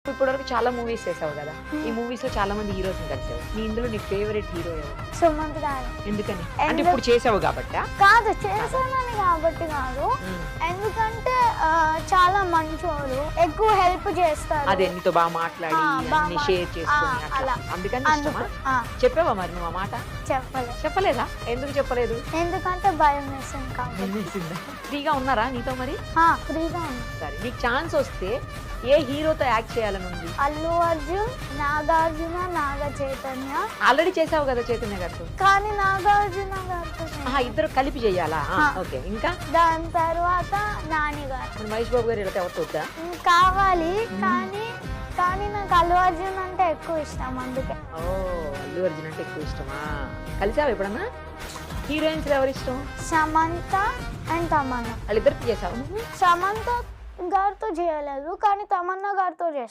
ఇప్పటివరకు చాలా మూవీస్ చేసావు కదా, ఈ మూవీస్ లో చాలా మంది హీరోస్ కలిసావు. నీ ఇందులో నీ ఫేవరెట్ హీరో ఎవరు? సుమంత్ గారు. ఎందుకని? అంటే ఇప్పుడు చేసావు కాబట్టా? కాదు, చేశానని కాబట్టి కాదు, ఎందుకంటే చాలా మంచోడు, ఎక్కువ హెల్ప్ చేస్తారు. అదే నీతో బాగా మాట్లాడి అన్ని షేర్ చేసుకుని అట్లా, అందుకని ఇష్టమా? చెప్పావా మరి నువ్వు ఆ మాట? చెప్పలేదా? ఎందుకు చెప్పలేదు? ఎందుకంటే భయం వేసింది కాబట్టి. ఫ్రీగా ఉన్నారా నీతో మరి? ఫ్రీగా ఉంది. సరే, నీకు ఛాన్స్ వస్తే ఏ హీరోతో యాక్ట్ చేయాలని ఉంది? అల్లు అర్జున్, నాగార్జున, నాగ చైతన్య. ఆల్రెడీ చేసావు కదా చైతన్య గారితో, కానీ నాగార్జున గారితో ఇద్దరు కలిపి చెయ్యాలా? ఓకే, ఇంకా దాని తర్వాత నాని గారు. మహేష్ బాబు గారు ఇలా ఎవరితో వద్దా? కావాలి, కానీ నాకు అల్లు అర్జున్ అంటే ఎక్కువ ఇష్టం, అందుకే. ఓ, అల్లు అర్జున్ అంటే ఎక్కువ ఇష్టమా? కలిసావు ఎప్పుడన్నా? హీరోయిన్స్ ఎవరు ఇష్టం? సమంత అండ్ తమన్నా. వాళ్ళిద్దరికి చేసావు నువ్వు? సమంత గారితో చేయలేదు, కానీ తమన్నా గారితో చేస్తాను.